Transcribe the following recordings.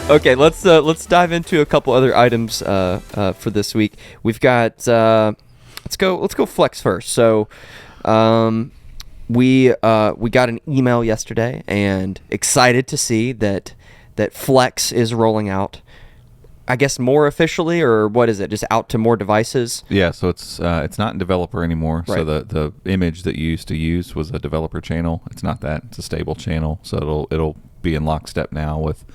Okay, let's dive into a couple other items for this week. We've got let's go Flex first. So we got an email yesterday and excited to see that Flex is rolling out, I guess, more officially, or what is it? Just out to more devices? Yeah, so it's not in developer anymore. Right. So the image that you used to use was a developer channel. It's not that. It's a stable channel. So it'll be in lockstep now with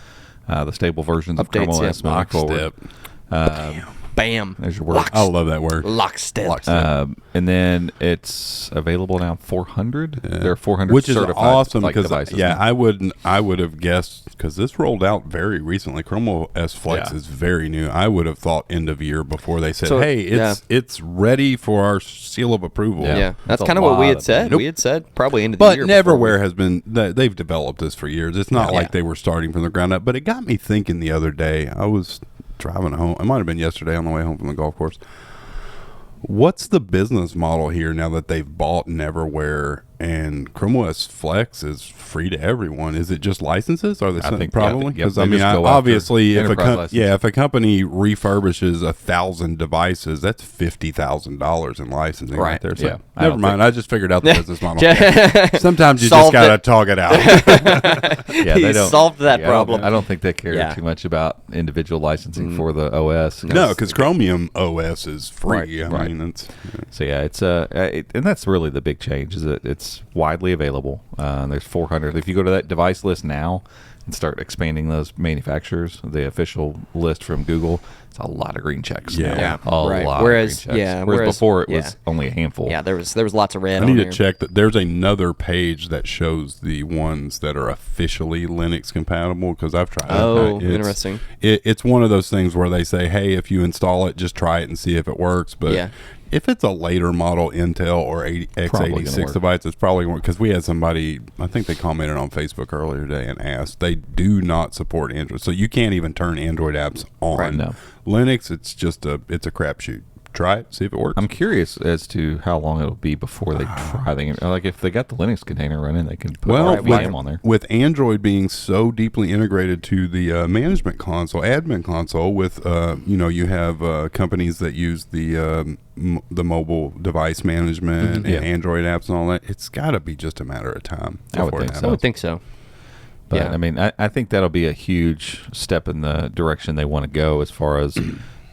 the stable versions of Updates, ChromeOS moving forward. Bam. There's your word. I love that word. Lockstep. And then it's available now 400. There are 400 Which is certified awesome because devices. yeah, now. I would have guessed because this rolled out very recently. ChromeOS Flex is very new. I would have thought end of year before they said, "Hey, it's ready for our seal of approval." Yeah, that's kind of what we had said. Nope. We had said probably end of the year. But Neverwhere has been they've developed this for years. It's not like they were starting from the ground up. But it got me thinking the other day. I was driving home. It might have been yesterday on the way home from the golf course. What's the business model here now that they've bought Neverwhere and ChromeOS Flex is free to everyone? Is it just licenses? Are they probably? Because obviously, if a company refurbishes 1,000 devices, that's $50,000 in licensing right there. So never mind. I just figured out the business model. Sometimes you just gotta talk it out. They don't solved that problem. I don't think they care too much about individual licensing for the OS. No, because Chromium OS is free. Right. I mean, it's and that's really the big change, is that it's widely available. There's 400. If you go to that device list now and start expanding those manufacturers, the official list from Google, it's a lot of green checks. Yeah, a lot. Whereas, of green checks. Whereas before it was only a handful. Yeah, there was lots of red. I need to check that. There's another page that shows the ones that are officially Linux compatible because I've tried. Oh, interesting. It's one of those things where they say, "Hey, if you install it, just try it and see if it works." But if it's a later model Intel or x86 device, it's probably because we had somebody, I think they commented on Facebook earlier today and asked, they do not support Android. So you can't even turn Android apps on. Right, no. Linux, it's a crapshoot. Try it, see if it works. I'm curious as to how long it'll be before they try the, like if they got the Linux container running, they can put VM on there. With Android being so deeply integrated to the management console, admin console, with you have companies that use the mobile device management and Android apps and all that. It's got to be just a matter of time. I would think so. But I mean, I think that'll be a huge step in the direction they want to go as far as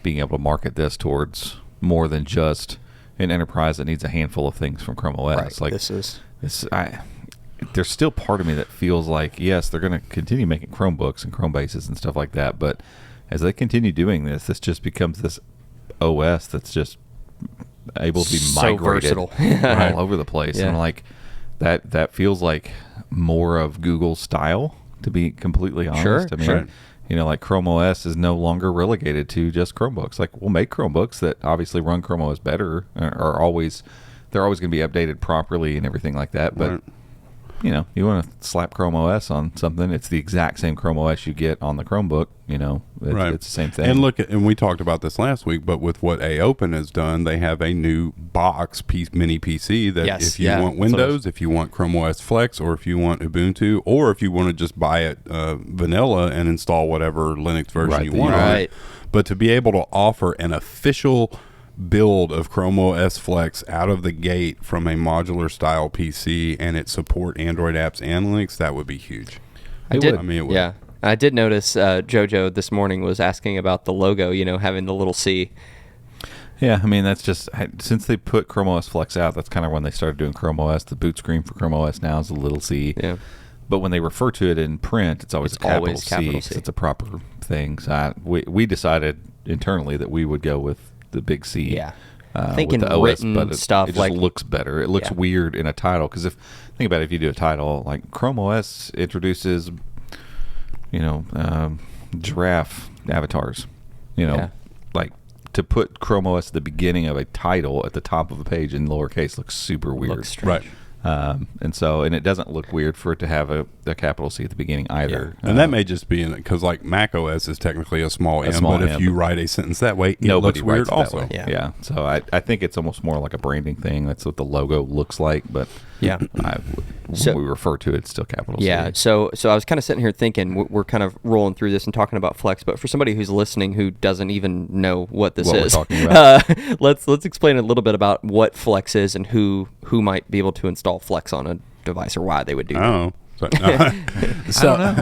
being able to market this towards more than just an enterprise that needs a handful of things from Chrome OS. Right. There's still part of me that feels like, yes, they're going to continue making Chromebooks and Chromebases and stuff like that, but as they continue doing this becomes this OS that's just able to be migrated all over the place. And like that feels like more of Google's style, to be completely honest. Sure. Like Chrome OS is no longer relegated to just Chromebooks. Like, we'll make Chromebooks that obviously run Chrome OS better, they're always going to be updated properly and everything like that. But you want to slap Chrome OS on something, it's the exact same Chrome OS you get on the Chromebook. It's the same thing. And we talked about this last week, but with what AOpen has done, they have a new box mini PC that if you want Windows, if you want Chrome OS Flex, or if you want Ubuntu, or if you want to just buy it vanilla and install whatever Linux version you want on it. But to be able to offer an official build of Chrome OS Flex out of the gate from a modular style PC and it support Android apps and Linux, that would be huge. It would. Yeah. I did notice JoJo this morning was asking about the logo, having the little C. Yeah, I mean, that's just, since they put Chrome OS Flex out, that's kind of when they started doing Chrome OS. The boot screen for Chrome OS now is a little C. Yeah. But when they refer to it in print, it's always a capital C. It's a proper thing. So we decided internally that we would go with the big C. Yeah. Thinking with the OS, but stuff it just looks better. It looks weird in a title, because think about it, if you do a title like Chrome OS introduces giraffe avatars, like, to put Chrome OS at the beginning of a title at the top of a page in lowercase looks super weird. Looks strange. Right. And it doesn't look weird for it to have a capital C at the beginning either. Yeah. And that may just be in it because, like, Mac OS is technically a small M, but if you write a sentence that way, it looks weird also. Yeah. So I think it's almost more like a branding thing. That's what the logo looks like. But Yeah. When we refer to it, it's still capital C. Yeah. So I was kind of sitting here thinking we're kind of rolling through this and talking about Flex, but for somebody who's listening who doesn't even know what this is, we're talking about. let's explain a little bit about what Flex is and who might be able to install Flex on a device or why they would do that. Oh.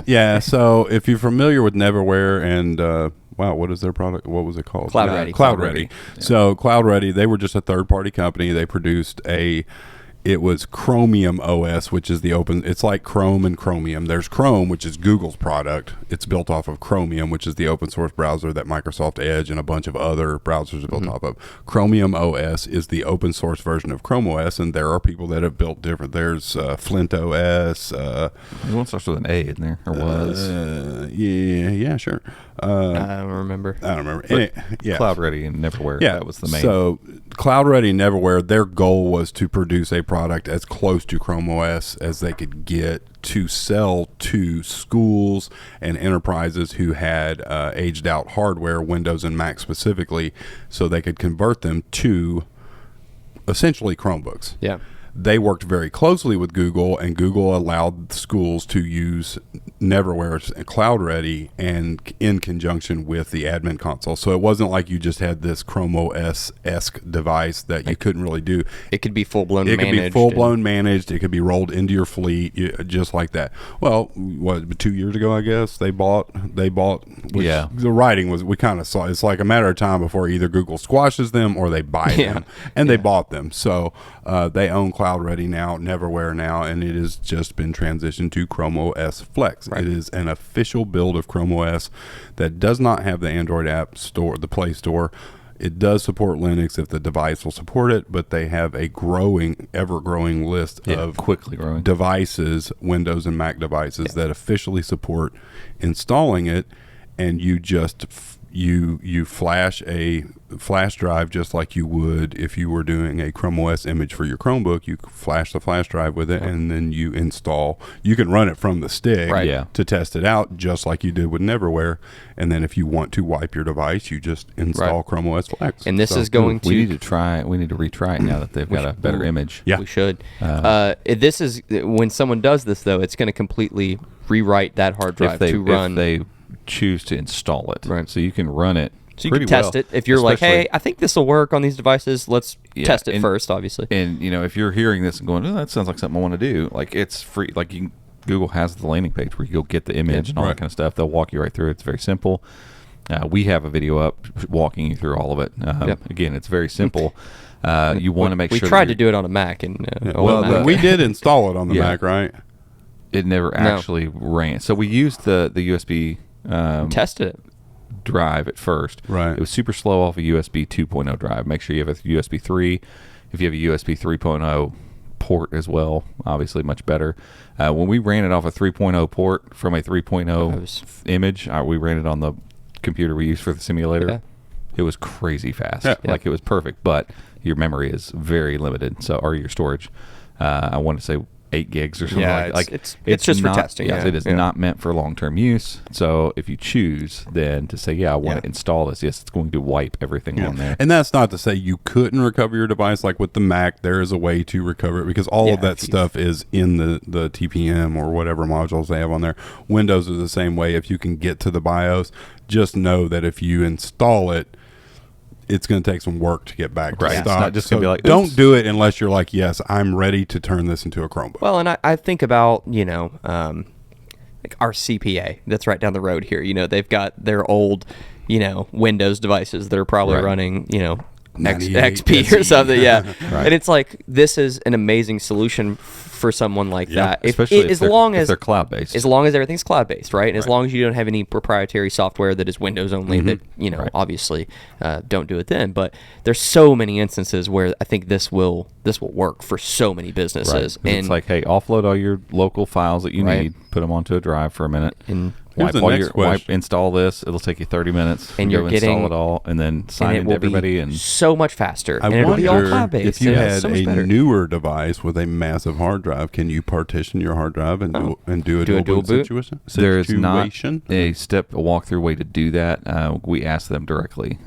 Yeah. So if you're familiar with Neverware and wow, what is their product? What was it called? Cloud Ready. Cloud Ready. Yeah. So Cloud Ready, they were just a third-party company. They produced it was Chromium OS, which is the open. It's like Chrome and Chromium. There's Chrome, which is Google's product. It's built off of Chromium, which is the open source browser that Microsoft Edge and a bunch of other browsers are built off of. Chromium OS is the open source version of Chrome OS, and there are people that have built different. There's Flint OS. One starts with an A in there, or was? Yeah, sure. I don't remember. Yeah. Cloud Ready and Neverware. Yeah, that was the main. So Cloud Ready and Neverware, their goal was to produce a product as close to Chrome OS as they could get to sell to schools and enterprises who had aged out hardware, Windows and Mac specifically, so they could convert them to essentially Chromebooks. Yeah. They worked very closely with Google, and Google allowed schools to use Neverware's Cloud Ready and in conjunction with the admin console. So it wasn't like you just had this Chrome OS-esque device that you couldn't really do. It could be full-blown managed. It could be full-blown managed. It could be rolled into your fleet, just like that. Well, 2 years ago, I guess, they bought. Which the writing was, we kind of saw, it's like a matter of time before either Google squashes them or they buy them. And they bought them. So they own Cloud Ready now, Neverware now, and it has just been transitioned to ChromeOS Flex. Right. It is an official build of ChromeOS that does not have the Android App Store, the Play Store. It does support Linux if the device will support it, but they have a ever-growing list of quickly growing devices, Windows and Mac devices that officially support installing it, and you just you flash a flash drive just like you would if you were doing a Chrome OS image for your Chromebook. You flash the flash drive with it, and then you install. You can run it from the stick to test it out, just like you did with Neverware. And then if you want to wipe your device, you just install Chrome OS Flex. And this is going to... We need to retry it now that they've got a better image. Yeah, we should. This is... When someone does this, though, it's going to completely rewrite that hard drive to run... If they choose to install it. Right. So you can run it. So you can test it. If you're like, hey, I think this will work on these devices, let's test it first, obviously. And, if you're hearing this and going, oh, that sounds like something I want to do, like, it's free. Like, Google has the landing page where you go get the image and all that kind of stuff. They'll walk you right through it. It's very simple. We have a video up walking you through all of it. Again, it's very simple. You want to make sure. We tried to do it on a Mac. We did install it on the Mac, right? It never actually ran. So we used the USB... tested it. Drive at first. Right. It was super slow off a USB 2.0 drive. Make sure you have a USB 3. If you have a USB 3.0 port as well, obviously much better. When we ran it off a 3.0 port from a 3.0 image, we ran it on the computer we used for the simulator. Yeah. It was crazy fast. Like, it was perfect, but your memory is very limited. Or your storage. I want to say 8 gigs or something it's just not, for testing. Yes, it is not meant for long-term use. So if you choose then to say, I want to install this, yes, it's going to wipe everything on there. And that's not to say you couldn't recover your device. Like with the Mac, there is a way to recover it because all of that stuff is in the TPM or whatever modules they have on there. Windows is the same way. If you can get to the BIOS, just know that if you install it, it's going to take some work to get back to stock. It's not just going to be like, don't do it unless you're like, yes, I'm ready to turn this into a Chromebook. Well, and I think about, like our CPA that's right down the road here. They've got their old, Windows devices that are probably running, XP or something. And it's like, this is an amazing solution for someone like that. Especially if they're cloud-based. As long as everything's cloud-based, right? And as long as you don't have any proprietary software that is Windows only that, obviously don't do it then. But there's so many instances where I think this will work for so many businesses. Right. And it's like, hey, offload all your local files that you need, put them onto a drive for a minute, and install this. It'll take you 30 minutes. And you're getting install it all, and then sign into everybody. And so much faster. I wonder, it'll be all cloud-based. If you had a newer device with a massive hard drive, can you partition your hard drive and do a dual boot situation? There is not a walkthrough way to do that. We asked them directly.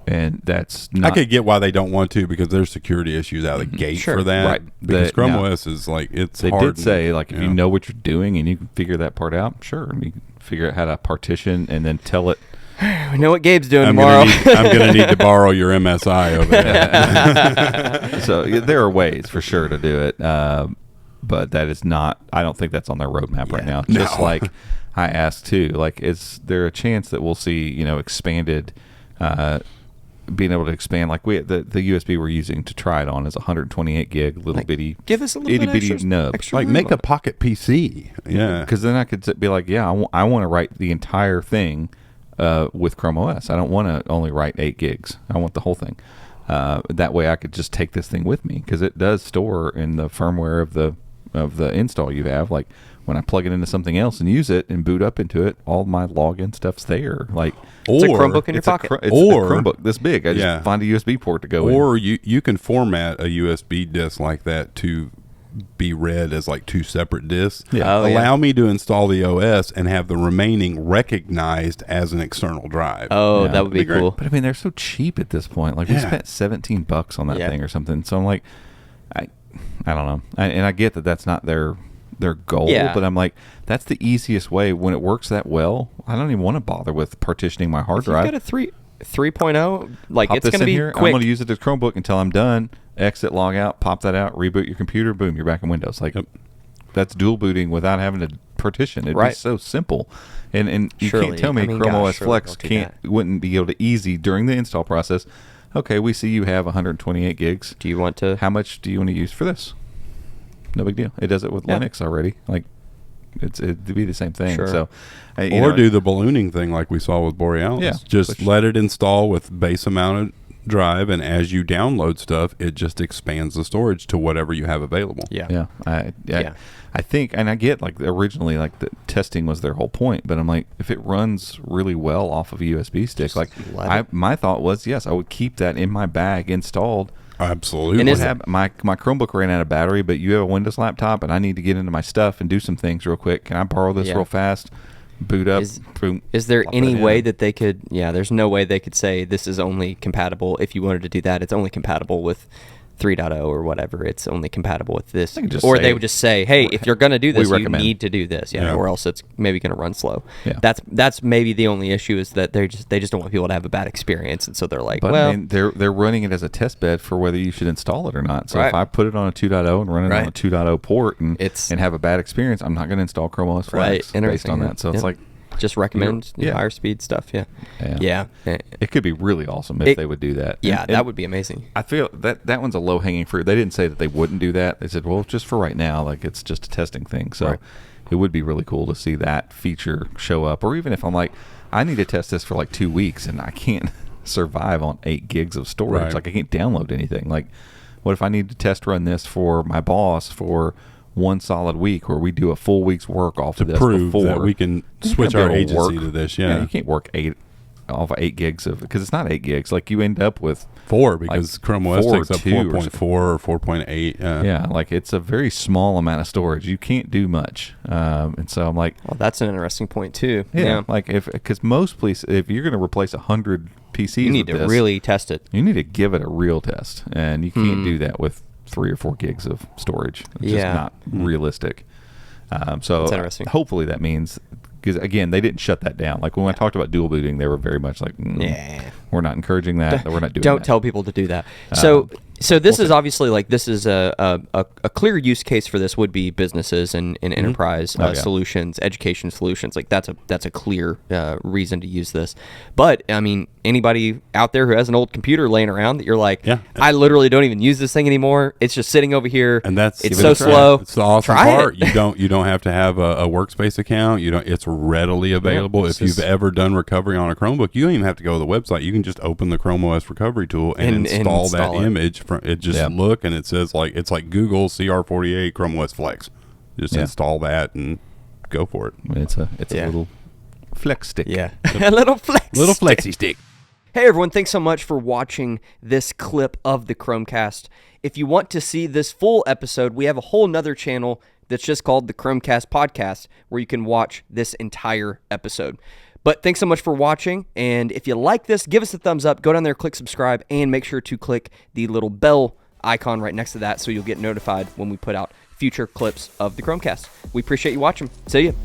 And that's not... I could get why they don't want to, because there's security issues out of the gate for that. Right. Because Chrome OS is like, it's they hard. They did say, like, if you know what you're doing and you can figure that part out, sure. You can figure out how to partition and then tell it. We know what Gabe's doing tomorrow. I'm going to need to borrow your MSI over there. So there are ways for sure to do it. But that is not, I don't think that's on their roadmap right now. Just like I asked too, like, is there a chance that we'll see, expanded, being able to expand, like the USB we're using to try it on is 128 gig, little bitty, give us a little itty bit bitty extra, nub. extra like make a pocket PC. Yeah. Because then I could be like, I want to write the entire thing with Chrome OS. I don't want to only write 8 gigs. I want the whole thing. That way I could just take this thing with me, because it does store in the firmware of the install you have. Like when I plug it into something else and use it and boot up into it, all my login stuff's there. Like it's a Chromebook in your pocket. It's a Chromebook this big. I just find a USB port to go in. Or you can format a USB disk like that to be read as like 2 separate disks. Allow me to install the OS and have the remaining recognized as an external drive. Oh, that would be cool. But I mean, they're so cheap at this point. Like we spent $17 on that thing or something. So I'm like, I don't know. And I get that that's not their goal, but I'm like, that's the easiest way. When it works that well, I don't even want to bother with partitioning my hard drive. You've got a 3.0, like pop it's going to be here. quick. I'm going to use it as Chromebook until I'm done. Exit, log out, pop that out, reboot your computer, boom, you're back in Windows. Like that's dual booting without having to partition. It'd be so simple. And you can't tell me ChromeOS Flex wouldn't be able to easy during the install process. Okay, we see you have 128 gigs. Do you want to? How much do you want to use for this? No big deal. It does it with Linux already. Like it'd be the same thing. So, or do the ballooning thing like we saw with Borealis. Yeah, just let it install with base amount of drive, and as you download stuff, it just expands the storage to whatever you have available. I think, and I get, like, originally, like, the testing was their whole point, but I'm like, if it runs really well off of a USB stick, like, my thought was, yes, I would keep that in my bag installed. Absolutely. And my Chromebook ran out of battery, but you have a Windows laptop, and I need to get into my stuff and do some things real quick. Can I borrow this real fast? Boot up. Boom. Is there any way that they could? Yeah, there's no way they could say this is only compatible. If you wanted to do that, it's only compatible with 3.0 or whatever. It's only compatible with this. Or they would just say, hey, if you're going to do this, you need to do this. Or else it's maybe going to run slow. That's maybe the only issue, is that they just don't want people to have a bad experience, and so they're like, I mean, they're running it as a test bed for whether you should install it or not. So if I put it on a 2.0 and run it on a 2.0 port and have a bad experience, I'm not going to install ChromeOS Flex based on that. So it's like, just recommend higher speed stuff. It could be really awesome if they would do that. And that would be amazing. I feel that one's a low hanging fruit. They didn't say that they wouldn't do that. They said, well, just for right now, like, it's just a testing thing. So it would be really cool to see that feature show up. Or even if I'm like, I need to test this for like 2 weeks and I can't survive on 8 gigs of storage. Like, I can't download anything. Like, what if I need to test run this for my boss for 1 solid week, where we do a full week's work off of this prove before that we can switch our agency to this. You can't work 8 off of 8 gigs of, because it's not 8 gigs. Like, you end up with 4, because like Chrome OS takes up 4.4 or 4.8. Like, it's a very small amount of storage. You can't do much. And so I'm like, well, that's an interesting point too. Like, because most places, if you're going to replace 100 PCs, you need to really test it. You need to give it a real test, and you can't do that with 3 or 4 gigs of storage. It's just not realistic. So that's interesting. Hopefully that means, because again, they didn't shut that down. Like, when I talked about dual booting, they were very much like, we're not encouraging that. We're not doing Don't that. tell people to do that. So this is obviously, like, this is a clear use case for this would be businesses and enterprise solutions, education solutions. Like, that's a clear reason to use this. But I mean, anybody out there who has an old computer laying around that you're like, I literally don't even use this thing anymore. It's just sitting over here, and it's so slow. It's the awesome part. You don't have to have a workspace account. It's readily available. If you've ever done recovery on a Chromebook, you don't even have to go to the website. You can just open the ChromeOS recovery tool and install that image. It just look, and it says, like, it's like Google CR48 ChromeOS Flex. Just install that and go for it. It's a little flex stick. A little flexi stick. Hey everyone, thanks so much for watching this clip of the Chromecast. If you want to see this full episode, we have a whole nother channel that's just called the Chromecast Podcast, where you can watch this entire episode. But thanks so much for watching, and if you like this, give us a thumbs up, go down there, click subscribe, and make sure to click the little bell icon right next to that so you'll get notified when we put out future clips of the Chromecast. We appreciate you watching. See you.